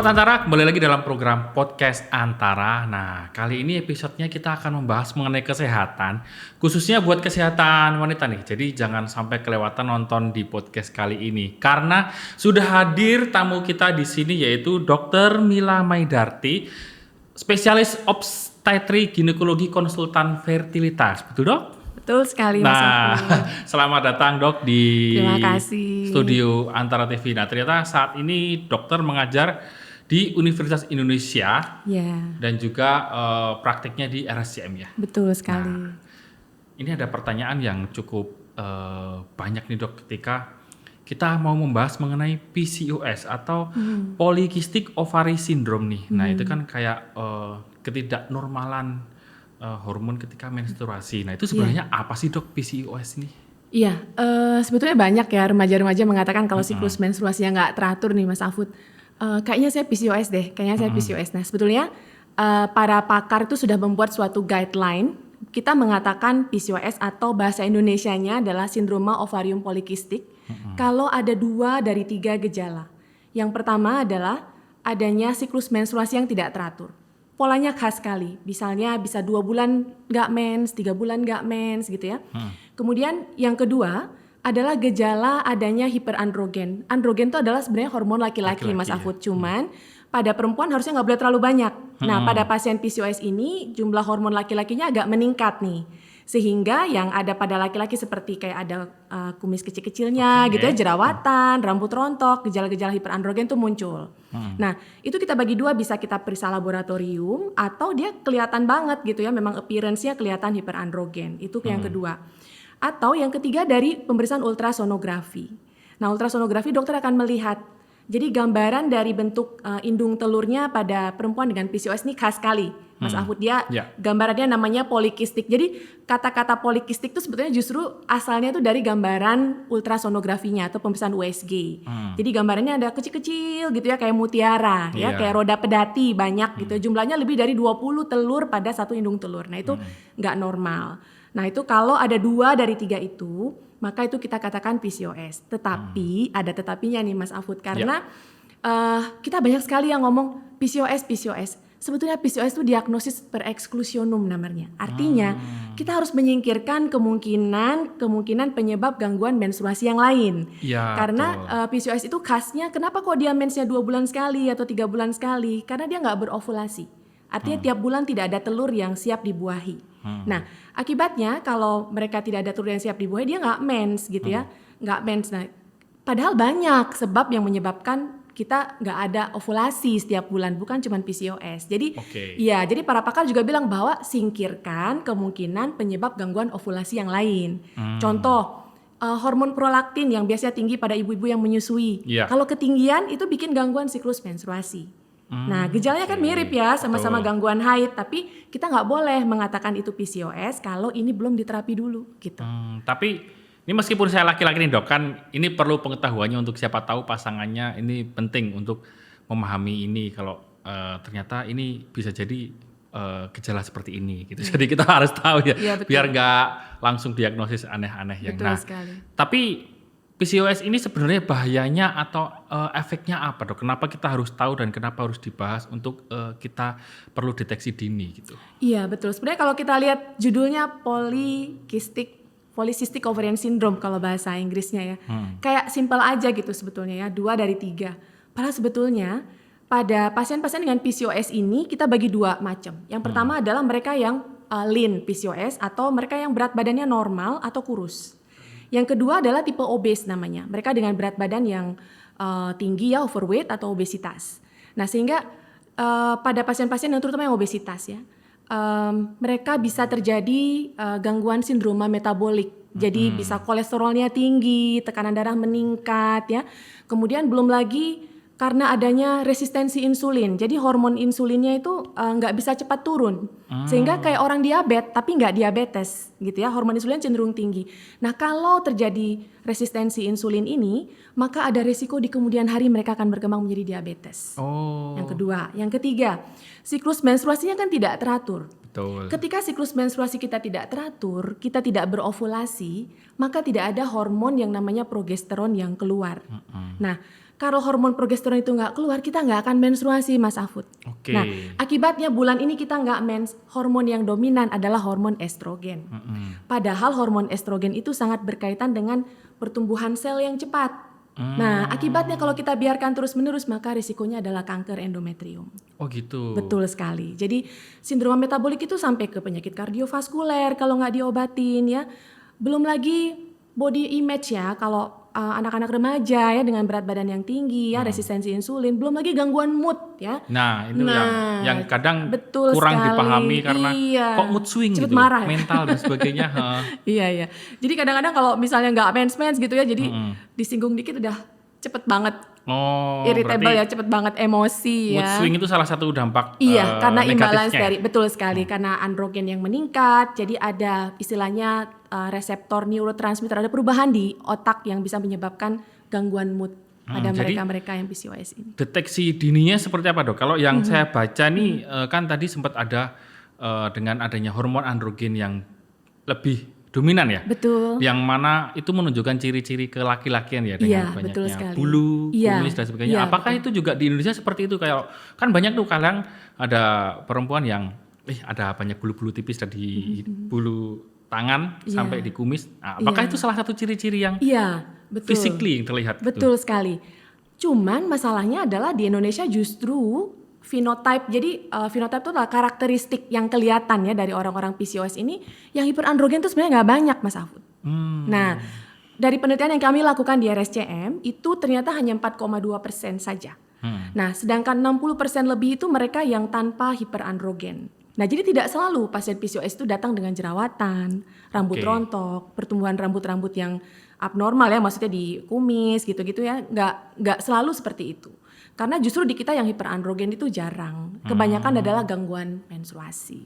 Sobat Antara, kembali lagi dalam program Podcast Antara. Nah, kali ini episodenya kita akan membahas mengenai kesehatan, khususnya buat kesehatan wanita nih. Jadi jangan sampai kelewatan nonton di podcast kali ini, karena sudah hadir tamu kita di sini yaitu Dr. Mila Maidarti, spesialis obstetri ginekologi konsultan fertilitas. Betul, Dok? Betul sekali, Mas Afif. Selamat datang, Dok, di Terima kasih. studio Antara TV. Nah, ternyata saat ini dokter mengajar di Universitas Indonesia dan juga praktiknya di RSCM ya. Betul sekali. Nah, ini ada pertanyaan yang cukup banyak nih, Dok, ketika kita mau membahas mengenai PCOS atau Polycystic Ovary Syndrome nih. Nah, itu kan kayak ketidaknormalan hormon ketika menstruasi. Nah, itu sebenarnya apa sih, Dok, PCOS ini? Iya, sebetulnya banyak ya remaja-remaja mengatakan kalau siklus menstruasinya nggak teratur nih, Mas Afud. Kayaknya saya PCOS deh, Nah, sebetulnya para pakar itu sudah membuat suatu guideline. Kita mengatakan PCOS atau bahasa Indonesianya adalah sindroma ovarium polikistik. Kalau ada 2 dari 3 gejala. Yang pertama adalah adanya siklus menstruasi yang tidak teratur. Polanya khas sekali, misalnya bisa 2 bulan nggak mens, 3 bulan nggak mens gitu ya. Kemudian yang kedua adalah gejala adanya hiperandrogen. Androgen itu adalah sebenarnya hormon laki-laki Mas Afud, cuman pada perempuan harusnya nggak boleh terlalu banyak. Nah, pada pasien PCOS ini jumlah hormon laki-lakinya agak meningkat nih. Sehingga yang ada pada laki-laki seperti kayak ada kumis kecil-kecilnya gitu ya, jerawatan, rambut rontok, gejala-gejala hiperandrogen itu muncul. Nah, itu kita bagi 2, bisa kita periksa laboratorium atau dia kelihatan banget gitu ya, memang appearance-nya kelihatan hiperandrogen. Itu yang kedua. Atau yang ketiga dari pemeriksaan ultrasonografi. Nah, ultrasonografi dokter akan melihat. Jadi gambaran dari bentuk indung telurnya pada perempuan dengan PCOS ini khas sekali. Mas Afud, dia gambarannya namanya polikistik. Jadi kata-kata polikistik itu sebetulnya justru asalnya itu dari gambaran ultrasonografinya atau pemeriksaan USG. Jadi gambarannya ada kecil-kecil gitu ya, kayak mutiara ya, kayak roda pedati banyak gitu. Jumlahnya lebih dari 20 telur pada satu indung telur. Nah, itu nggak normal. Nah, itu kalau ada 2 dari 3 itu, maka itu kita katakan PCOS. Tetapi ada tetapinya nih Mas Afud, karena kita banyak sekali yang ngomong PCOS. Sebetulnya PCOS itu diagnosis per exclusionum namanya. Artinya kita harus menyingkirkan kemungkinan penyebab gangguan menstruasi yang lain. Karena PCOS itu khasnya, kenapa kok dia mensnya 2 bulan sekali atau 3 bulan sekali? Karena dia nggak berovulasi. Artinya tiap bulan tidak ada telur yang siap dibuahi. Nah, akibatnya kalau mereka tidak ada telur yang siap dibuahi, dia nggak mens gitu ya, nggak mens. Nah, padahal banyak sebab yang menyebabkan kita nggak ada ovulasi setiap bulan, bukan cuma PCOS. Jadi, jadi para pakar juga bilang bahwa singkirkan kemungkinan penyebab gangguan ovulasi yang lain. Contoh, hormon prolaktin yang biasanya tinggi pada ibu-ibu yang menyusui. Kalau ketinggian itu bikin gangguan siklus menstruasi. Nah, gejalanya kan mirip ya, sama-sama gangguan haid, tapi kita nggak boleh mengatakan itu PCOS kalau ini belum diterapi dulu gitu. Tapi ini meskipun saya laki-laki nih, Dok, kan ini perlu pengetahuannya untuk siapa tahu pasangannya, ini penting untuk memahami ini kalau ternyata ini bisa jadi gejala seperti ini gitu. Jadi kita harus tahu ya biar nggak langsung diagnosis aneh-aneh yang. Betul sekali. Tapi PCOS ini sebenarnya bahayanya atau efeknya apa, Dok? Kenapa kita harus tahu dan kenapa harus dibahas untuk kita perlu deteksi dini gitu? Iya, betul. Sebenarnya kalau kita lihat judulnya Polycystic Ovarian Syndrome kalau bahasa Inggrisnya ya. Kayak simpel aja gitu sebetulnya ya, 2 dari 3. Padahal sebetulnya pada pasien-pasien dengan PCOS ini kita bagi 2 macam. Yang pertama adalah mereka yang lean PCOS atau mereka yang berat badannya normal atau kurus. Yang kedua adalah tipe obes namanya. Mereka dengan berat badan yang tinggi ya, overweight atau obesitas. Nah, sehingga pada pasien-pasien yang terutama yang obesitas ya, mereka bisa terjadi gangguan sindroma metabolik. Jadi bisa kolesterolnya tinggi, tekanan darah meningkat ya. Kemudian belum lagi karena adanya resistensi insulin. Jadi hormon insulinnya itu nggak bisa cepat turun. Sehingga kayak orang diabetes tapi nggak diabetes gitu ya. Hormon insulin cenderung tinggi. Nah, kalau terjadi resistensi insulin ini, maka ada risiko di kemudian hari mereka akan berkembang menjadi diabetes. Yang kedua. Yang ketiga, siklus menstruasinya kan tidak teratur. Betul. Ketika siklus menstruasi kita tidak teratur, kita tidak berovulasi, maka tidak ada hormon yang namanya progesteron yang keluar. Nah, kalau hormon progesteron itu nggak keluar, kita nggak akan menstruasi, Mas Afud. Oke. Nah, akibatnya bulan ini kita nggak mens, hormon yang dominan adalah hormon estrogen. Padahal hormon estrogen itu sangat berkaitan dengan pertumbuhan sel yang cepat. Nah, akibatnya kalau kita biarkan terus-menerus, maka risikonya adalah kanker endometrium. Oh gitu. Betul sekali. Jadi sindrom metabolik itu sampai ke penyakit kardiovaskuler kalau nggak diobatin ya. Belum lagi body image ya, kalau anak-anak remaja ya dengan berat badan yang tinggi ya, resistensi insulin, belum lagi gangguan mood ya. Nah, itu yang kadang betul kurang sekali. dipahami karena Iya. kok mood swing Cepet gitu, marah ya? mental dan sebagainya. Iya. Jadi kadang-kadang kalau misalnya nggak mens gitu ya, jadi disinggung dikit udah cepet banget Oh, irritable berarti ya, cepet banget emosi mood ya. swing itu salah satu dampak Iya, karena imbalance negatifnya. dari betul sekali karena androgen yang meningkat, jadi ada istilahnya reseptor neurotransmitter, ada perubahan di otak yang bisa menyebabkan gangguan mood pada jadi mereka-mereka yang PCOS ini. Deteksi dininya seperti apa, Dok? Kalau yang saya baca nih kan tadi sempat ada dengan adanya hormon androgen yang lebih dominan ya. Betul. Yang mana itu menunjukkan ciri-ciri kelaki-lakian ya Iya, dengan betul banyaknya sekali. bulu, Iya, kumis dan sebagainya. iya, Apakah itu juga di Indonesia seperti itu? Kayak kan banyak tuh kadang ada perempuan yang ada banyak bulu-bulu tipis dari bulu tangan sampai di kumis. Nah, apakah itu salah satu ciri-ciri yang Iya, betul. physically yang terlihat? Betul sekali. Cuman masalahnya adalah di Indonesia justru phenotype. Jadi phenotype itu adalah karakteristik yang kelihatan ya dari orang-orang PCOS ini yang hiperandrogen itu sebenarnya nggak banyak, Mas Afud. Nah, dari penelitian yang kami lakukan di RSCM itu ternyata hanya 4,2% saja. Nah, sedangkan 60% lebih itu mereka yang tanpa hiperandrogen. Nah, jadi tidak selalu pasien PCOS itu datang dengan jerawatan, rambut rontok, pertumbuhan rambut-rambut yang abnormal ya, maksudnya di kumis gitu-gitu ya, nggak selalu seperti itu. Karena justru di kita yang hiperandrogen itu jarang. Kebanyakan adalah gangguan menstruasi.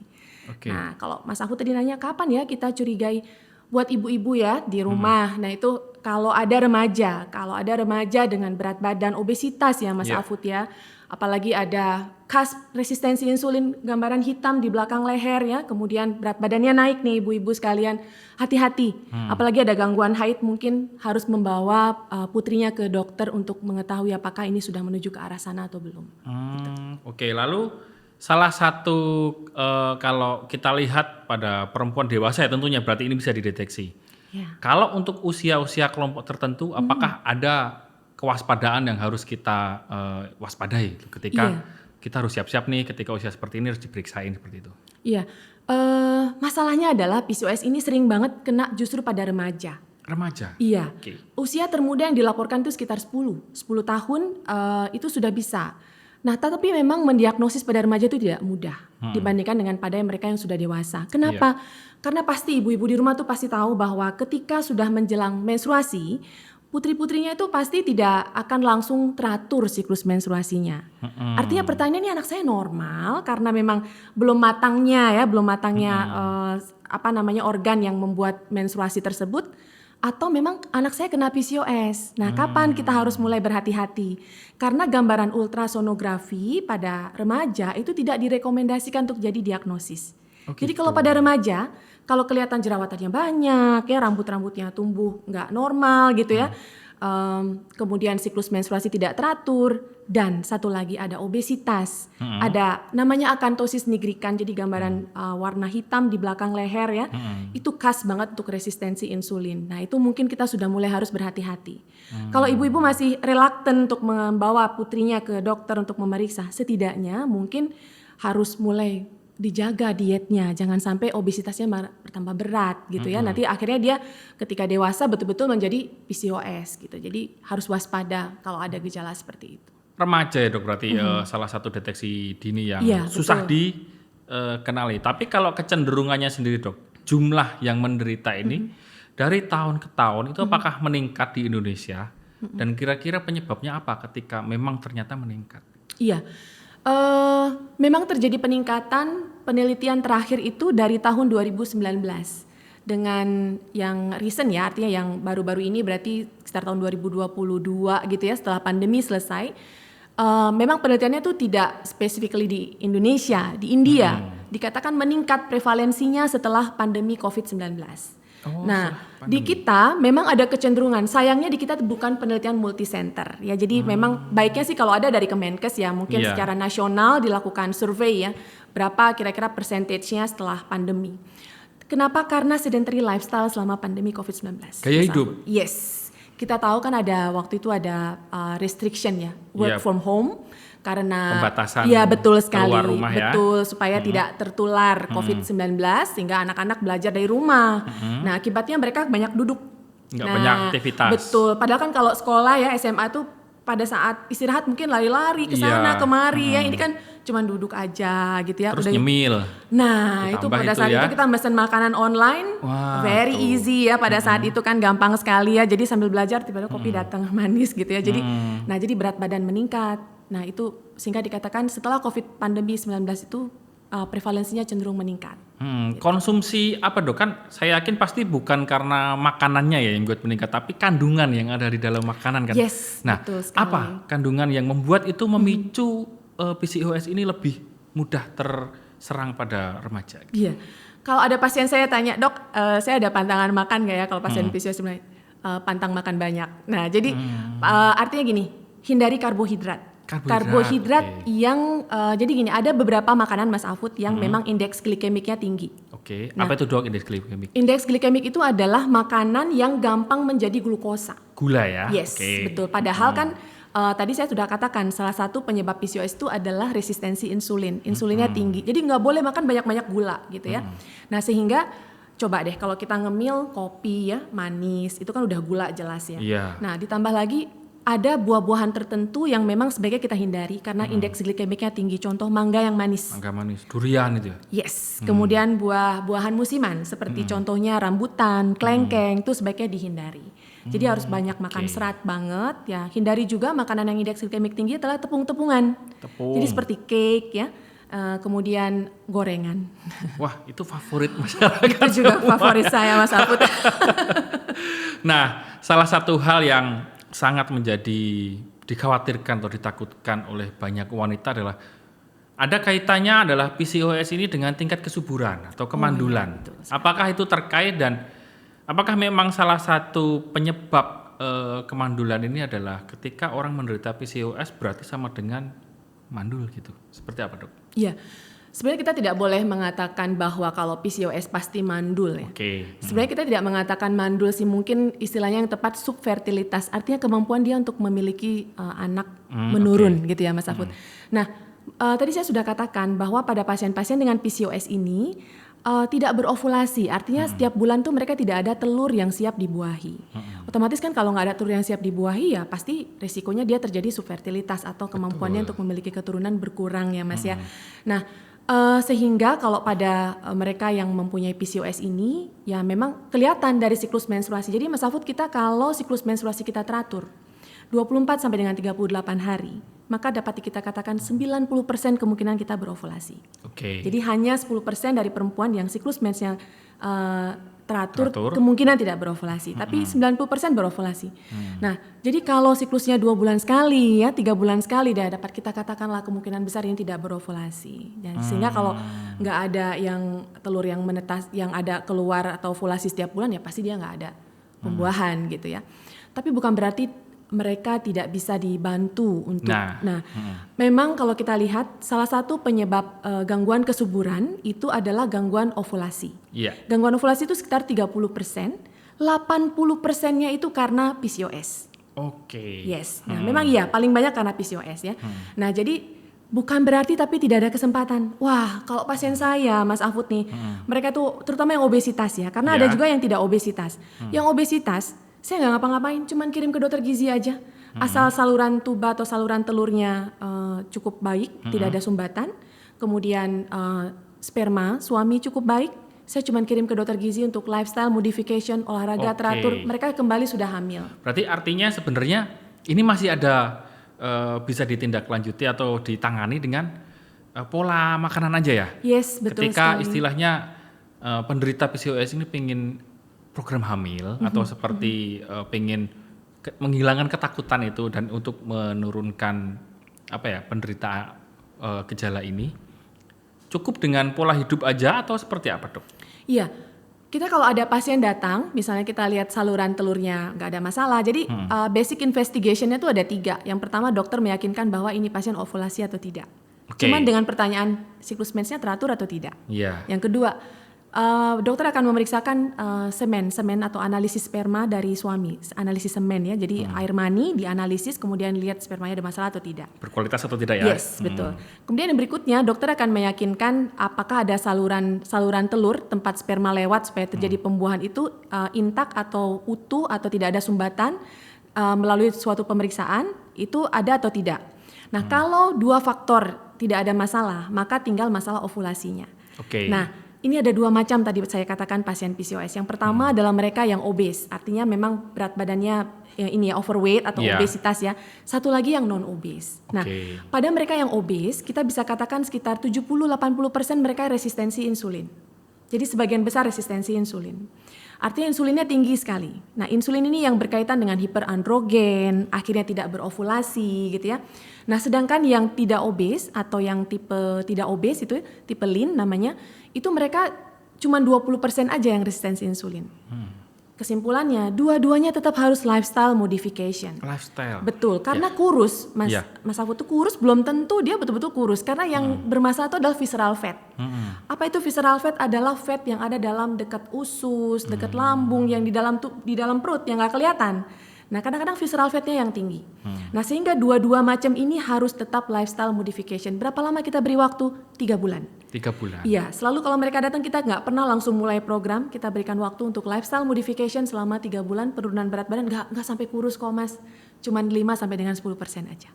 Nah, kalau Mas Afud tadi nanya kapan ya kita curigai buat ibu-ibu ya di rumah. Nah, itu kalau ada remaja dengan berat badan, obesitas ya Mas Afud ya. Apalagi ada khas resistensi insulin, gambaran hitam di belakang leher ya, kemudian berat badannya naik nih ibu-ibu sekalian, hati-hati. Apalagi ada gangguan haid, mungkin harus membawa putrinya ke dokter untuk mengetahui apakah ini sudah menuju ke arah sana atau belum. Oke, lalu salah satu kalau kita lihat pada perempuan dewasa ya tentunya berarti ini bisa dideteksi. Kalau untuk usia-usia kelompok tertentu, apakah ada kewaspadaan yang harus kita waspadai ketika kita harus siap-siap nih ketika usia seperti ini harus diperiksain seperti itu? Iya, masalahnya adalah PCOS ini sering banget kena justru pada remaja. Remaja? Iya, usia termuda yang dilaporkan itu sekitar 10 tahun itu sudah bisa. Nah, tetapi memang mendiagnosis pada remaja itu tidak mudah dibandingkan dengan pada mereka yang sudah dewasa. Kenapa? Karena pasti ibu-ibu di rumah tuh pasti tahu bahwa ketika sudah menjelang menstruasi, putri-putrinya itu pasti tidak akan langsung teratur siklus menstruasinya. Artinya pertanyaannya anak saya normal karena memang belum matangnya organ yang membuat menstruasi tersebut, atau memang anak saya kena PCOS. Nah, kapan kita harus mulai berhati-hati? Karena gambaran ultrasonografi pada remaja itu tidak direkomendasikan untuk jadi diagnosis. Jadi kalau pada remaja, kalau kelihatan jerawatannya banyak, ya rambut-rambutnya tumbuh nggak normal gitu ya, kemudian siklus menstruasi tidak teratur, dan satu lagi ada obesitas, ada namanya akantosis nigricans, jadi gambaran warna hitam di belakang leher ya, itu khas banget untuk resistensi insulin. Nah, itu mungkin kita sudah mulai harus berhati-hati. Kalau ibu-ibu masih reluctant untuk membawa putrinya ke dokter untuk memeriksa, setidaknya mungkin harus mulai dijaga dietnya, jangan sampai obesitasnya bertambah berat gitu ya. Nanti akhirnya dia ketika dewasa betul-betul menjadi PCOS gitu. Jadi harus waspada kalau ada gejala seperti itu. Remaja ya Dok, berarti salah satu deteksi dini yang susah dikenali. Tapi kalau kecenderungannya sendiri Dok, jumlah yang menderita ini dari tahun ke tahun itu apakah meningkat di Indonesia? Dan kira-kira penyebabnya apa ketika memang ternyata meningkat? Iya. Memang terjadi peningkatan, penelitian terakhir itu dari tahun 2019 dengan yang recent ya, artinya yang baru-baru ini berarti sekitar tahun 2022 gitu ya, setelah pandemi selesai. Memang penelitiannya itu tidak specifically di Indonesia, di India dikatakan meningkat prevalensinya setelah pandemi COVID-19. Oh, Nah, setelah di pandemi. kita memang ada kecenderungan. Sayangnya di kita bukan penelitian multisenter ya. Jadi memang baiknya sih kalau ada dari Kemenkes ya, mungkin Iya. secara nasional dilakukan survei ya. Berapa kira-kira persentasenya setelah pandemi. Kenapa? Karena sedentary lifestyle selama pandemi COVID-19. Gaya Mas hidup. Afud. Yes. Kita tahu kan ada waktu itu ada restriction ya, work Yap. from home karena Pembatasan iya betul sekali, keluar rumah ya. betul supaya tidak tertular COVID-19 sehingga anak-anak belajar dari rumah. Nah, akibatnya mereka banyak duduk. Nggak banyak aktivitas. Betul. Padahal kan kalau sekolah ya SMA tuh pada saat istirahat mungkin lari-lari ke sana Iya. kemari ya. Ini kan cuman duduk aja gitu ya. Terus Udah nyemil. Nah, itu Ditambah pada itu saat ya. itu kita pesan makanan online, Wah, very tuh. easy ya pada saat itu kan gampang sekali ya. Jadi sambil belajar tiba-tiba kopi datang manis gitu ya. Jadi jadi berat badan meningkat. Nah, itu sehingga dikatakan setelah Covid pandemi 19 itu prevalensinya cenderung meningkat. Konsumsi apa dok? Kan saya yakin pasti bukan karena makanannya ya yang buat meningkat, tapi kandungan yang ada di dalam makanan kan. Yes, Nah, betul sekali. apa kandungan yang membuat itu memicu PCOS ini lebih mudah terserang pada remaja? Iya. Kalau ada pasien saya tanya, "Dok, saya ada pantangan makan nggak ya kalau pasien PCOS sebenarnya?" Pantang makan banyak. Nah, jadi artinya gini, hindari karbohidrat. Karbohidrat, oke. Yang jadi gini, ada beberapa makanan Mas Afud yang memang indeks glikemiknya tinggi. Oke, apa itu dok indeks glikemik? Indeks glikemik itu adalah makanan yang gampang menjadi glukosa. Gula ya? Yes, Oke. betul. Padahal kan tadi saya sudah katakan salah satu penyebab PCOS itu adalah resistensi insulin. Insulinnya tinggi. Jadi nggak boleh makan banyak-banyak gula gitu ya. Nah, sehingga coba deh kalau kita ngemil kopi ya manis, itu kan udah gula jelas ya. Iya. Nah, ditambah lagi ada buah-buahan tertentu yang memang sebaiknya kita hindari karena indeks glikemiknya tinggi. Contoh mangga yang manis. Mangga manis, durian itu ya? Yes, kemudian buah-buahan musiman seperti contohnya rambutan, klengkeng itu sebaiknya dihindari. Jadi harus banyak makan serat banget ya. Hindari juga makanan yang indeks glikemik tinggi adalah tepung-tepungan. Tepung. Jadi seperti cake ya, kemudian gorengan. Wah, itu favorit masyarakat. Itu juga favorit saya Mas Afud. Nah, salah satu hal yang sangat menjadi dikhawatirkan atau ditakutkan oleh banyak wanita adalah ada kaitannya adalah PCOS ini dengan tingkat kesuburan atau kemandulan. betul Apakah itu terkait dan apakah memang salah satu penyebab kemandulan ini adalah ketika orang menderita PCOS berarti sama dengan mandul gitu? Seperti apa dok? Iya. Sebenarnya kita tidak boleh mengatakan bahwa kalau PCOS pasti mandul ya. Oke. Sebenarnya kita tidak mengatakan mandul sih, mungkin istilahnya yang tepat subfertilitas, artinya kemampuan dia untuk memiliki anak menurun gitu ya Mas Afud. Nah, tadi saya sudah katakan bahwa pada pasien-pasien dengan PCOS ini tidak berovulasi, artinya setiap bulan tuh mereka tidak ada telur yang siap dibuahi. Otomatis kan kalau nggak ada telur yang siap dibuahi ya pasti resikonya dia terjadi subfertilitas atau kemampuannya untuk memiliki keturunan berkurang ya Mas ya. Nah, sehingga kalau pada mereka yang mempunyai PCOS ini ya memang kelihatan dari siklus menstruasi. Jadi Mas Afud, kita kalau siklus menstruasi kita teratur 24 sampai dengan 38 hari, maka dapat kita katakan 90% kemungkinan kita berovulasi. Oke. Jadi hanya 10% dari perempuan yang siklus mensnya teratur Teratur. kemungkinan tidak berovulasi, tapi 90% berovulasi. Nah, jadi kalau siklusnya 2 bulan sekali ya, 3 bulan sekali dapat kita katakanlah kemungkinan besar ini tidak berovulasi. Dan sehingga kalau nggak ada yang telur yang menetas, yang ada keluar atau ovulasi setiap bulan ya pasti dia nggak ada pembuahan gitu ya. Tapi bukan berarti mereka tidak bisa dibantu untuk. Memang kalau kita lihat salah satu penyebab gangguan kesuburan itu adalah gangguan ovulasi. Iya. Gangguan ovulasi itu sekitar 30%, 80%-nya itu karena PCOS. Oke. Yes. Nah, memang iya paling banyak karena PCOS ya. Nah, jadi bukan berarti tapi tidak ada kesempatan. Wah, kalau pasien saya Mas Afud nih, mereka tuh terutama yang obesitas ya, karena ada juga yang tidak obesitas. Yang obesitas saya nggak ngapa-ngapain, cuman kirim ke dokter gizi aja. Asal saluran tuba atau saluran telurnya cukup baik, tidak ada sumbatan. Kemudian sperma suami cukup baik, saya cuman kirim ke dokter gizi untuk lifestyle modification, olahraga teratur. Mereka kembali sudah hamil. Berarti artinya sebenarnya ini masih ada bisa ditindaklanjuti atau ditangani dengan pola makanan aja ya? Yes, betul Ketika sekali. istilahnya penderita PCOS ini pengen program hamil atau seperti pengen menghilangkan ketakutan itu dan untuk menurunkan penderita gejala ini, cukup dengan pola hidup aja atau seperti apa dok? Iya, Kita kalau ada pasien datang, misalnya kita lihat saluran telurnya nggak ada masalah. Jadi basic investigation-nya tuh ada 3. Yang pertama dokter meyakinkan bahwa ini pasien ovulasi atau tidak. Cuman dengan pertanyaan siklus mensnya teratur atau tidak. Yang kedua, dokter akan memeriksakan semen atau analisis sperma dari suami, analisis semen ya. Jadi air mani dianalisis, kemudian lihat spermanya ada masalah atau tidak. Berkualitas atau tidak ya? Yes, betul. Kemudian yang berikutnya dokter akan meyakinkan apakah ada saluran telur tempat sperma lewat supaya terjadi pembuahan itu intak atau utuh atau tidak ada sumbatan melalui suatu pemeriksaan itu ada atau tidak. Nah, kalau 2 faktor tidak ada masalah, maka tinggal masalah ovulasinya. Nah, ini ada 2 macam tadi saya katakan pasien PCOS. Yang pertama adalah mereka yang obes, artinya memang berat badannya ini ya overweight atau obesitas ya. Satu lagi yang non obes. Nah, pada mereka yang obes, kita bisa katakan sekitar 70-80% mereka resistensi insulin. Jadi sebagian besar resistensi insulin. Artinya insulinnya tinggi sekali. Nah, insulin ini yang berkaitan dengan hiperandrogen, akhirnya tidak berovulasi gitu ya. Nah, sedangkan yang tidak obes atau yang tipe tidak obes itu tipe lean namanya, itu mereka cuma 20% aja yang resistensi insulin. Kesimpulannya, dua-duanya tetap harus lifestyle modification. Lifestyle. Betul, karena kurus, Mas Afud tuh kurus belum tentu dia betul-betul kurus, karena yang bermasalah itu adalah visceral fat. Apa itu visceral fat? Adalah fat yang ada dalam dekat usus, dekat lambung, yang di dalam perut yang nggak kelihatan. Nah, kadang-kadang visceral fatnya yang tinggi. Nah, sehingga dua-dua macam ini harus tetap lifestyle modification. Berapa lama kita beri waktu? 3 bulan. 3 bulan. Iya, selalu kalau mereka datang kita nggak pernah langsung mulai program, kita berikan waktu untuk lifestyle modification selama 3 bulan, penurunan berat badan nggak sampai kurus kok Mas, cuman 5 sampai dengan 10% aja.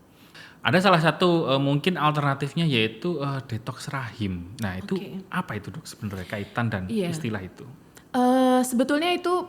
Ada salah satu mungkin alternatifnya yaitu detox rahim. Nah itu apa itu dok sebenarnya kaitan dan istilah itu? Sebetulnya itu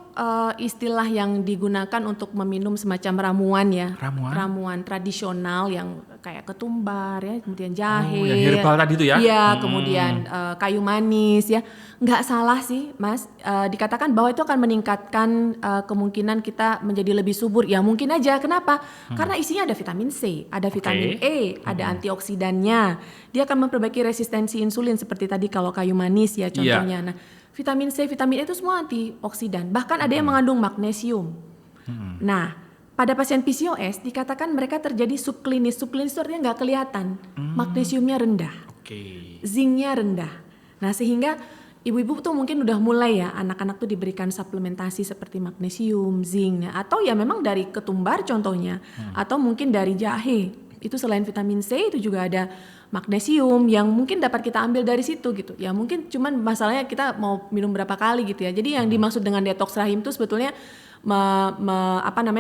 istilah yang digunakan untuk meminum semacam ramuan ya. Ramuan tradisional yang kayak ketumbar ya, kemudian jahe. Yang herbal tadi itu ya? Iya, kemudian kayu manis ya. Nggak salah sih Mas, dikatakan bahwa itu akan meningkatkan kemungkinan kita menjadi lebih subur. Ya mungkin aja, kenapa? Karena isinya ada vitamin C, ada vitamin E, ada antioksidannya. Dia akan memperbaiki resistensi insulin seperti tadi kalau kayu manis ya contohnya. Nah, vitamin C, vitamin E itu semua antioksidan. Bahkan ada yang mengandung magnesium. Nah, pada pasien PCOS dikatakan mereka terjadi subklinis. Subklinis itu artinya nggak kelihatan. Magnesiumnya rendah. Zincnya rendah. Nah, sehingga ibu-ibu tuh mungkin udah mulai ya, anak-anak tuh diberikan suplementasi seperti magnesium, zinc, atau ya memang dari ketumbar contohnya. Atau mungkin dari jahe. Itu selain vitamin C itu juga ada magnesium yang mungkin dapat kita ambil dari situ gitu. Ya mungkin cuman masalahnya kita mau minum berapa kali gitu ya. Jadi yang dimaksud dengan detox rahim itu sebetulnya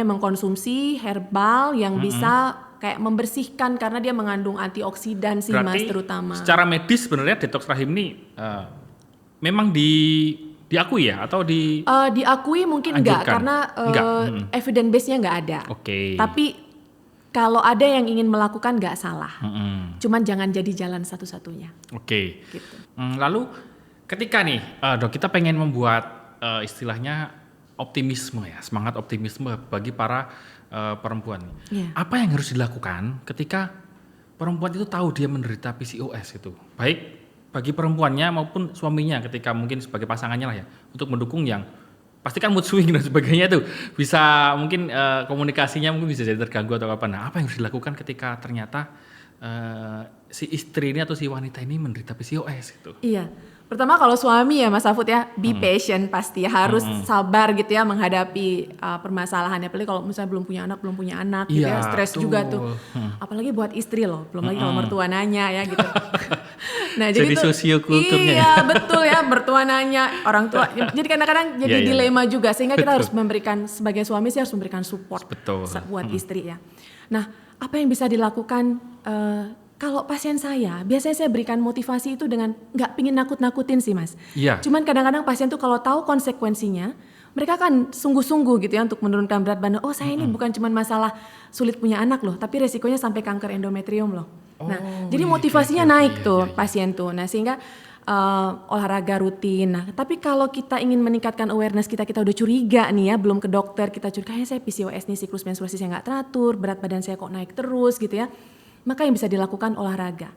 mengkonsumsi herbal yang bisa kayak membersihkan karena dia mengandung antioksidan sih Mas terutama. Secara medis sebenarnya detox rahim ini memang diakui ya atau diakui mungkin enggak karena evidence base-nya enggak ada. Tapi kalau ada yang ingin melakukan nggak salah, cuman jangan jadi jalan satu-satunya. Gitu. Lalu ketika nih dok kita pengen membuat istilahnya optimisme ya, semangat optimisme bagi para perempuan. Apa yang harus dilakukan ketika perempuan itu tahu dia menderita PCOS itu? Baik bagi perempuannya maupun suaminya ketika mungkin sebagai pasangannya lah ya, untuk mendukung yang pasti kan mood swing dan sebagainya tuh bisa mungkin komunikasinya mungkin bisa jadi terganggu atau apa. Nah, apa yang harus dilakukan ketika ternyata si istri ini atau si wanita ini menderita PCOS itu? Iya. Pertama kalau suami ya Mas Afud ya, be patient pasti harus sabar gitu ya menghadapi permasalahannya. Apalagi kalau misalnya belum punya anak gitu ya, stres juga tuh. Apalagi buat istri loh, belum lagi kalau mertua nanya ya gitu. Nah, jadi sosiokulturnya. Iya, betul ya, mertua nanya, orang tua. Jadi kadang-kadang jadi dilema juga sehingga kita harus memberikan sebagai suami sih harus memberikan support buat istri ya. Nah, apa yang bisa dilakukan kalau pasien saya, biasanya saya berikan motivasi itu dengan nggak pingin nakut-nakutin sih Mas. Cuman kadang-kadang pasien tuh kalau tahu konsekuensinya, mereka kan sungguh-sungguh gitu ya untuk menurunkan berat badan. Oh saya ini bukan cuma masalah sulit punya anak loh, tapi resikonya sampai kanker endometrium loh. Nah, jadi motivasinya naik tuh pasien tuh. Nah sehingga olahraga rutin. Nah tapi kalau kita ingin meningkatkan awareness kita udah curiga nih ya, belum ke dokter, kita curiga kayaknya saya PCOS nih, siklus menstruasi saya nggak teratur, berat badan saya kok naik terus gitu ya. Maka yang bisa dilakukan olahraga.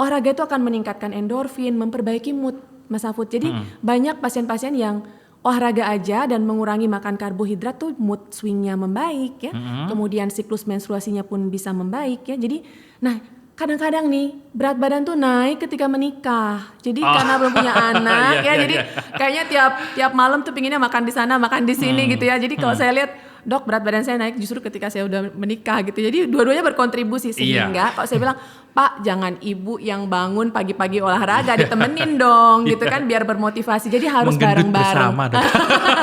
Olahraga itu akan meningkatkan endorfin, memperbaiki mood Mas Afud. Jadi banyak pasien-pasien yang olahraga aja dan mengurangi makan karbohidrat tuh mood swingnya membaik ya. Kemudian siklus menstruasinya pun bisa membaik ya. Jadi, nah kadang-kadang nih berat badan tuh naik ketika menikah. Jadi karena belum punya anak ya, jadi kayaknya tiap malam tuh pinginnya makan di sana, makan di sini gitu ya. Jadi kalau saya lihat, dok berat badan saya naik justru ketika saya udah menikah gitu. Jadi dua-duanya berkontribusi sehingga kalau saya bilang, Pak jangan ibu yang bangun pagi-pagi olahraga, ditemenin dong gitu kan biar bermotivasi. Jadi harus menggendut bareng-bareng. bersama, Dok.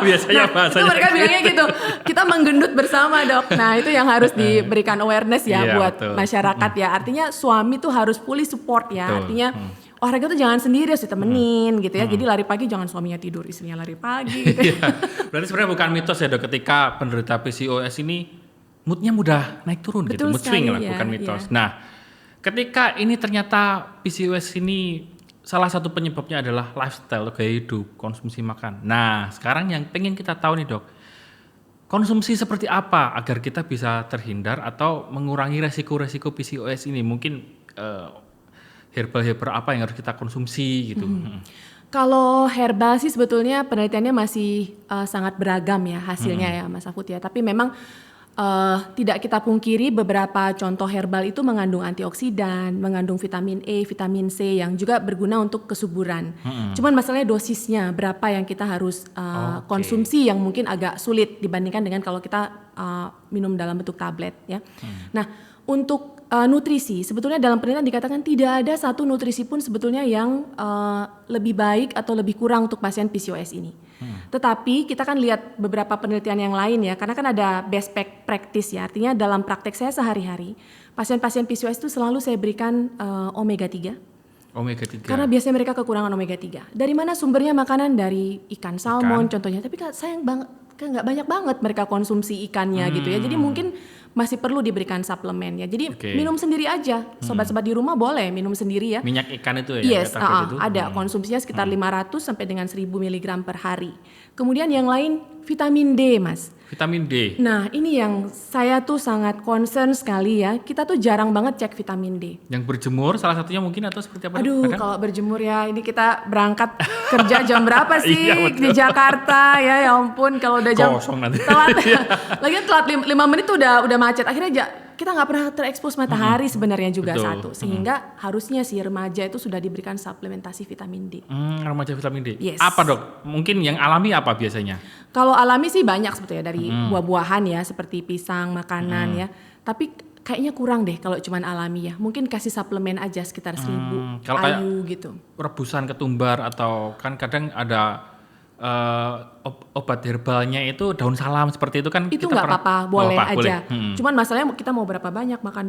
Biasanya bahasanya Itu mereka bilangnya gitu, kita menggendut bersama dok. Nah itu yang harus diberikan awareness ya Iya, buat betul. masyarakat ya. Artinya suami tuh harus fully support ya. Betul. Artinya olahraga tuh jangan sendiri, harus ditemenin gitu ya. Jadi lari pagi jangan suaminya tidur, istrinya lari pagi gitu ya. Berarti sebenarnya bukan mitos ya, Dok, ketika penderita PCOS ini moodnya mudah naik turun gitu, Betul mood swing sekali, lah, ya, bukan mitos. ya. Nah, ketika ini ternyata PCOS ini salah satu penyebabnya adalah lifestyle, gaya hidup, konsumsi makan. Nah, sekarang yang pengen kita tahu nih, Dok, konsumsi seperti apa agar kita bisa terhindar atau mengurangi resiko-resiko PCOS ini? Mungkin herbal-herbal apa yang harus kita konsumsi gitu. Kalau herbal sih sebetulnya penelitiannya masih sangat beragam ya hasilnya ya Mas Afud ya. Tapi memang tidak kita pungkiri beberapa contoh herbal itu mengandung antioksidan, mengandung vitamin E, vitamin C yang juga berguna untuk kesuburan. Cuman masalahnya dosisnya berapa yang kita harus konsumsi yang mungkin agak sulit dibandingkan dengan kalau kita minum dalam bentuk tablet ya. Nah, untuk nutrisi sebetulnya dalam penelitian dikatakan tidak ada satu nutrisi pun sebetulnya yang lebih baik atau lebih kurang untuk pasien PCOS ini. Tetapi kita kan lihat beberapa penelitian yang lain ya, karena kan ada best practice ya, artinya dalam praktek saya sehari-hari pasien-pasien PCOS itu selalu saya berikan omega 3. Omega 3. Karena biasanya mereka kekurangan omega 3. Dari mana sumbernya makanan? Dari ikan salmon contohnya, tapi sayang banget kan nggak banyak banget mereka konsumsi ikannya gitu ya. Jadi mungkin masih perlu diberikan suplemen ya. Jadi minum sendiri aja. Sobat-sobat di rumah boleh minum sendiri ya. Minyak ikan itu ya? Yes, ada konsumsinya sekitar 500 sampai dengan 1000 mg per hari. Kemudian yang lain vitamin D, Mas. Vitamin D. Nah, ini yang saya tuh sangat concern sekali ya. Kita tuh jarang banget cek vitamin D. Yang berjemur salah satunya mungkin atau seperti apa? Aduh, kalau berjemur ya, ini kita berangkat kerja jam berapa sih Iya, di Jakarta ya? Ya ampun, kalau udah jam kosong nanti. telat, lagian telat 5 menit tuh udah macet. Akhirnya kita nggak pernah terekspos matahari sebenarnya juga. Betul. Satu, sehingga harusnya si remaja itu sudah diberikan suplementasi vitamin D. Remaja vitamin D. Yes. Apa, Dok? Mungkin yang alami apa biasanya? Kalau alami sih banyak sebetulnya dari buah-buahan ya, seperti pisang, makanan ya. Tapi kayaknya kurang deh kalau cuman alami ya. Mungkin kasih suplemen aja sekitar 1000 Kalau kayak ayu gitu. rebusan ketumbar atau kan kadang ada obat herbalnya itu daun salam seperti itu kan Itu kita nggak apa-apa, boleh aja. Boleh. Cuman masalahnya kita mau berapa banyak makan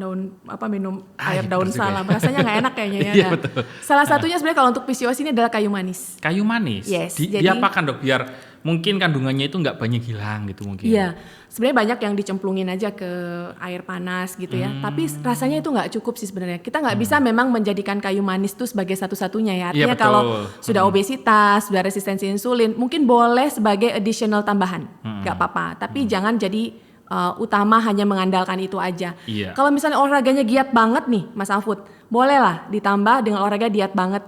minum air iya, daun betul juga salam, rasanya nggak enak kayaknya ya. Iya, Nah, betul. salah satunya sebenarnya kalau untuk PCOS ini adalah kayu manis. Kayu manis. Yes, diapakan, Dok, biar mungkin kandungannya itu nggak banyak hilang gitu mungkin. Iya, sebenarnya banyak yang dicemplungin aja ke air panas gitu ya. Tapi rasanya itu nggak cukup sih sebenarnya. Kita nggak bisa memang menjadikan kayu manis itu sebagai satu-satunya ya. Artinya betul. kalau sudah obesitas, sudah resistensi insulin, mungkin boleh sebagai additional tambahan, nggak apa-apa. Tapi jangan jadi utama hanya mengandalkan itu aja. Iya. Kalau misalnya olahraganya giat banget nih, Mas Afud, bolehlah ditambah dengan olahraga diet banget,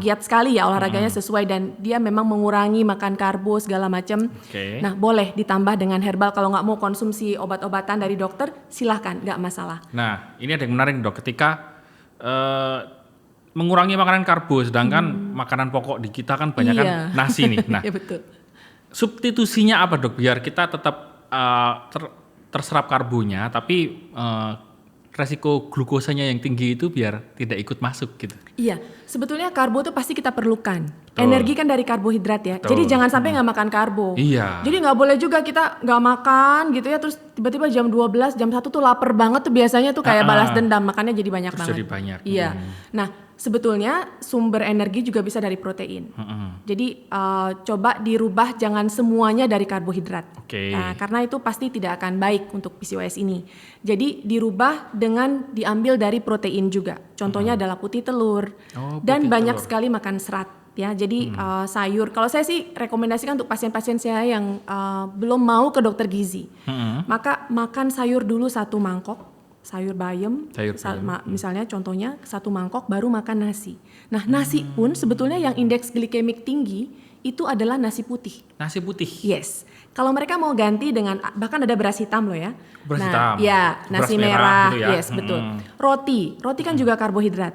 giat sekali ya olahraganya sesuai dan dia memang mengurangi makan karbo segala macam. Nah, boleh ditambah dengan herbal. Kalau nggak mau konsumsi obat-obatan dari dokter, silahkan, nggak masalah. Nah, ini ada yang menarik, Dok, ketika mengurangi makanan karbo, sedangkan makanan pokok di kita kan banyak kan nasi nih. Nah, ya, betul. Substitusinya apa, Dok, biar kita tetap terserap karbonya, tapi resiko glukosanya yang tinggi itu biar tidak ikut masuk gitu. Iya, sebetulnya karbo itu pasti kita perlukan. Betul. Energi kan dari karbohidrat ya. Betul. Jadi jangan sampai nggak makan karbo. Iya. Jadi nggak boleh juga kita nggak makan gitu ya, terus tiba-tiba jam 12, jam 1 tuh lapar banget tuh biasanya tuh kayak balas dendam, makannya jadi banyak Terus banget. jadi banyak. Iya. Nah, sebetulnya sumber energi juga bisa dari protein. Jadi coba dirubah, jangan semuanya dari karbohidrat. Nah, karena itu pasti tidak akan baik untuk PCOS ini. Jadi dirubah dengan diambil dari protein juga. Contohnya adalah putih telur dan banyak sekali makan serat. Ya, jadi sayur. Kalau saya sih rekomendasikan untuk pasien-pasien saya yang belum mau ke dokter gizi, maka makan sayur dulu 1 mangkok. sayur bayam, Sayur bayam. misalnya contohnya 1 mangkok baru makan nasi. Nah nasi pun sebetulnya yang indeks glikemik tinggi itu adalah nasi putih. Nasi putih. Yes. Kalau mereka mau ganti dengan, bahkan ada beras hitam loh ya. Beras nah, hitam. ya Beras nasi merah merah, gitu ya. yes betul. Roti kan juga karbohidrat.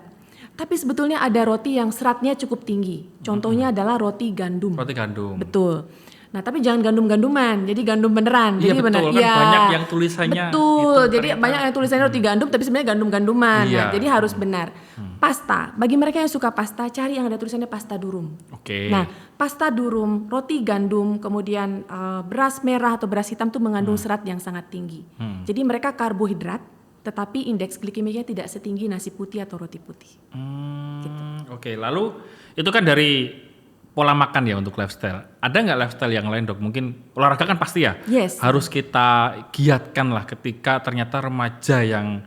Tapi sebetulnya ada roti yang seratnya cukup tinggi. Contohnya adalah roti gandum. Roti gandum. Betul. Nah tapi jangan gandum-ganduman, jadi gandum beneran. Iya jadi betul, bener, kan ya, banyak yang tulisannya betul. itu Jadi ternyata. banyak yang tulisannya roti gandum, tapi sebenarnya gandum-ganduman. Iya. Nah, jadi harus benar. Pasta, bagi mereka yang suka pasta, cari yang ada tulisannya pasta durum. Oke. Nah, pasta durum, roti gandum, kemudian beras merah atau beras hitam tuh mengandung serat yang sangat tinggi. Jadi mereka karbohidrat, tetapi indeks glikemiknya tidak setinggi nasi putih atau roti putih. Oke, lalu itu kan dari pola makan ya untuk lifestyle. Ada nggak lifestyle yang lain dok? Mungkin olahraga kan pasti ya. Yes. Harus kita giatkan lah ketika ternyata remaja yang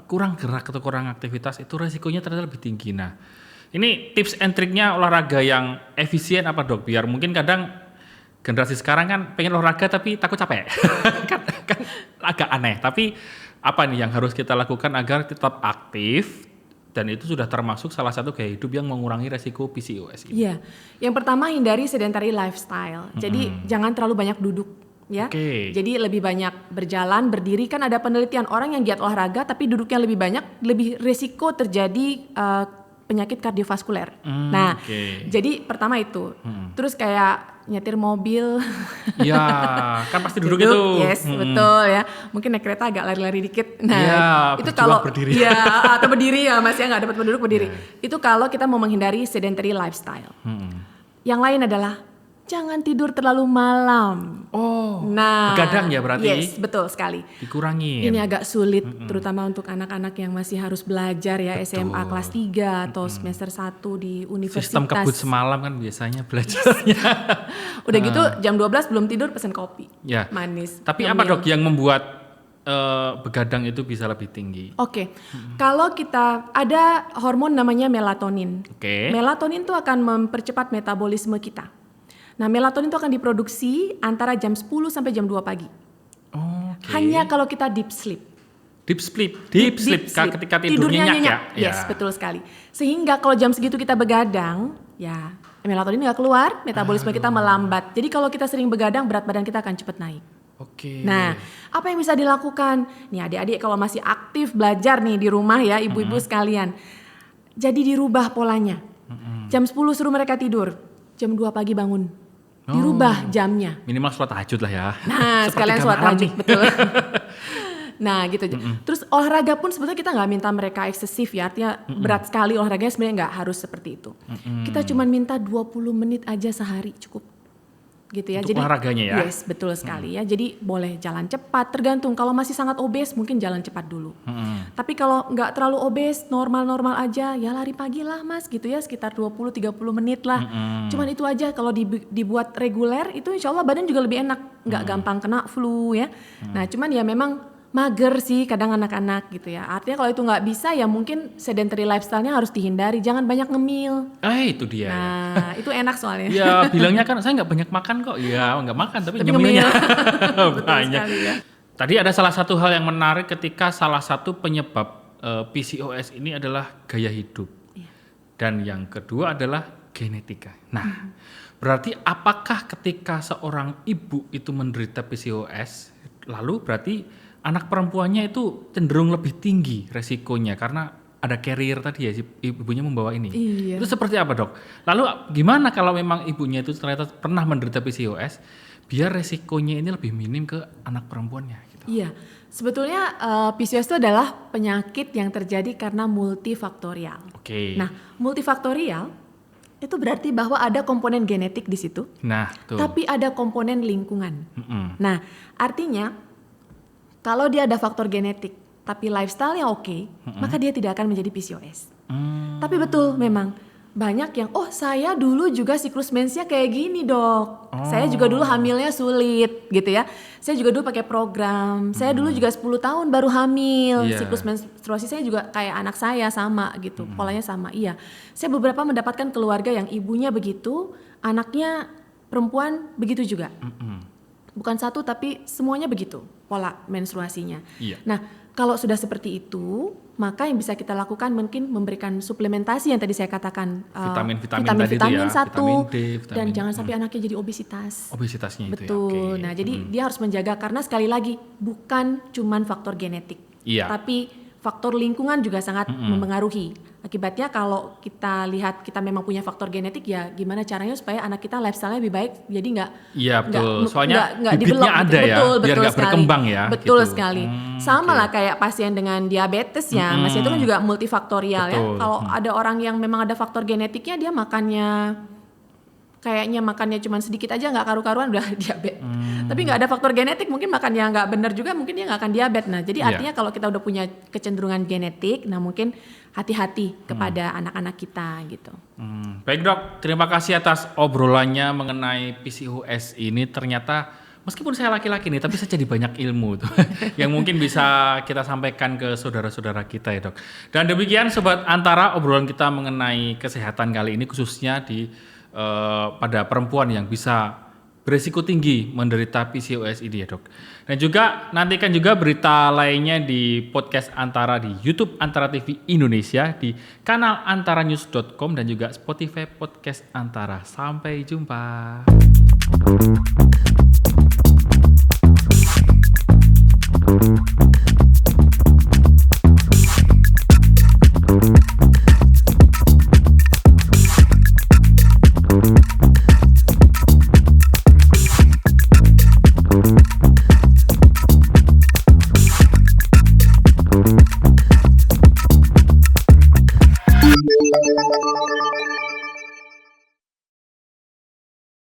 kurang gerak atau kurang aktivitas itu resikonya ternyata lebih tinggi. Nah, ini tips and triknya olahraga yang efisien apa dok? Biar mungkin kadang generasi sekarang kan pengen olahraga tapi takut capek. kan agak aneh. Tapi apa nih yang harus kita lakukan agar tetap aktif? Dan itu sudah termasuk salah satu gaya hidup yang mengurangi resiko PCOS ini. Iya, yang pertama hindari sedentary lifestyle. Jadi jangan terlalu banyak duduk, ya. Oke. Jadi lebih banyak berjalan, berdiri. Kan ada penelitian orang yang giat olahraga tapi duduknya lebih banyak, lebih resiko terjadi penyakit kardiovaskuler. Nah, jadi pertama itu. Terus kayak nyetir mobil. Iya, kan pasti duduk itu. Yes, betul ya. Mungkin naik kereta agak lari-lari dikit. Nah, Iya, itu berjuang kalau berdiri. ya atau berdiri ya Mas ya, nggak dapat duduk berdiri. Itu kalau kita mau menghindari sedentary lifestyle. Yang lain adalah jangan tidur terlalu malam. Oh, Nah, begadang ya berarti? Yes, betul sekali. Dikurangin. Ini agak sulit terutama untuk anak-anak yang masih harus belajar ya, SMA kelas 3 atau semester 1 di universitas. Sistem kebut semalam kan biasanya belajarnya. Udah gitu jam 12 belum tidur pesen kopi. Ya. Manis. Tapi nyemil. apa dok yang membuat begadang itu bisa lebih tinggi? Oke. Kalau kita ada hormon namanya melatonin. Oke. Melatonin itu akan mempercepat metabolisme kita. Nah, melatonin itu akan diproduksi antara jam 10 sampai jam 2 pagi. Oke. Hanya kalau kita deep sleep. Deep sleep. Ketika tidurnya nyenyak ya. Yes, betul sekali. Sehingga kalau jam segitu kita begadang, ya melatonin nggak keluar, metabolisme kita melambat. Jadi kalau kita sering begadang, berat badan kita akan cepat naik. Oke. Nah, apa yang bisa dilakukan? Nih adik-adik kalau masih aktif belajar nih di rumah ya, ibu-ibu sekalian. Jadi dirubah polanya. Jam 10 suruh mereka tidur, jam 2 pagi bangun. Dirubah jamnya. Minimal sholat tahajud lah ya. Nah, sekalian sholat malam tahajud, nih. betul. Nah gitu. Terus olahraga pun sebetulnya kita nggak minta mereka eksesif ya, artinya berat sekali olahraganya sebenarnya nggak harus seperti itu. Kita cuma minta 20 menit aja sehari cukup. Gitu ya. Untuk Jadi olahraganya ya? Yes, betul sekali ya. Jadi boleh jalan cepat, tergantung. Kalau masih sangat obes mungkin jalan cepat dulu. Tapi kalau nggak terlalu obes, normal-normal aja, ya lari pagi lah Mas gitu ya, sekitar 20-30 menit lah. Cuman itu aja, kalau dibuat reguler itu insya Allah badan juga lebih enak, nggak gampang kena flu ya. Nah cuman ya memang mager sih kadang anak-anak gitu ya. Artinya kalau itu nggak bisa ya mungkin sedentary lifestyle-nya harus dihindari. Jangan banyak ngemil. Itu dia. Nah itu enak soalnya. Ya bilangnya kan saya nggak banyak makan kok. Ya nggak makan tapi Tapi nyemilnya Betul banyak. sekali ya. Tadi ada salah satu hal yang menarik ketika salah satu penyebab PCOS ini adalah gaya hidup. Iya. Dan yang kedua adalah genetika. Nah, berarti apakah ketika seorang ibu itu menderita PCOS, lalu berarti anak perempuannya itu cenderung lebih tinggi resikonya karena ada carrier tadi ya, si ibunya membawa ini. Iya. Itu seperti apa dok? Lalu gimana kalau memang ibunya itu ternyata pernah menderita PCOS, biar resikonya ini lebih minim ke anak perempuannya? Gitu. Iya, sebetulnya PCOS itu adalah penyakit yang terjadi karena multifaktorial. Oke. Nah, multifaktorial itu berarti bahwa ada komponen genetik di situ, Nah, tuh. tapi ada komponen lingkungan. Nah, artinya kalau dia ada faktor genetik, tapi lifestyle-nya oke, maka dia tidak akan menjadi PCOS. Tapi betul memang banyak yang, oh saya dulu juga siklus mensnya kayak gini dok. Saya juga dulu hamilnya sulit gitu ya. Saya juga dulu pakai program. Saya dulu juga 10 tahun baru hamil. Iya. Siklus menstruasi saya juga kayak anak saya sama gitu. Polanya sama. Iya. Saya beberapa mendapatkan keluarga yang ibunya begitu, anaknya perempuan begitu juga. Bukan satu tapi semuanya begitu pola menstruasinya. Iya. Nah, kalau sudah seperti itu, maka yang bisa kita lakukan mungkin memberikan suplementasi yang tadi saya katakan, Vitamin-vitamin tadi itu ya, satu, vitamin D, vitamin dan jangan sampai anaknya jadi obesitas. Obesitasnya itu ya. Betul. Oke. Nah, jadi dia harus menjaga, karena sekali lagi bukan cuman faktor genetik, Iya. tapi faktor lingkungan juga sangat mempengaruhi. Akibatnya kalau kita lihat kita memang punya faktor genetik, ya gimana caranya supaya anak kita lifestyle-nya lebih baik, jadi Iya, betul. Soalnya nggak bibitnya develop ada gitu. ya, Betul biar nggak sekali. berkembang ya. Betul gitu. sekali. Sama lah kayak pasien dengan diabetes ya, Mas, itu kan juga multifaktorial ya. Betul. Kalau ada orang yang memang ada faktor genetiknya, dia kayaknya makannya cuma sedikit aja nggak karu-karuan udah diabetes. Tapi nggak ada faktor genetik, mungkin makannya nggak benar juga, mungkin dia nggak akan diabetes. Nah, jadi artinya kalau kita udah punya kecenderungan genetik, nah mungkin hati-hati kepada anak-anak kita gitu. Baik dok, terima kasih atas obrolannya mengenai PCOS ini. Ternyata meskipun saya laki-laki nih, tapi saya jadi banyak ilmu tuh yang mungkin bisa kita sampaikan ke saudara-saudara kita ya dok. Dan demikian Sobat Antara, obrolan kita mengenai kesehatan kali ini khususnya pada perempuan yang bisa beresiko tinggi menderita PCOS ini ya dok. Dan juga nantikan juga berita lainnya di podcast Antara di YouTube Antara TV Indonesia, di kanal antaranews.com dan juga Spotify Podcast Antara. Sampai jumpa.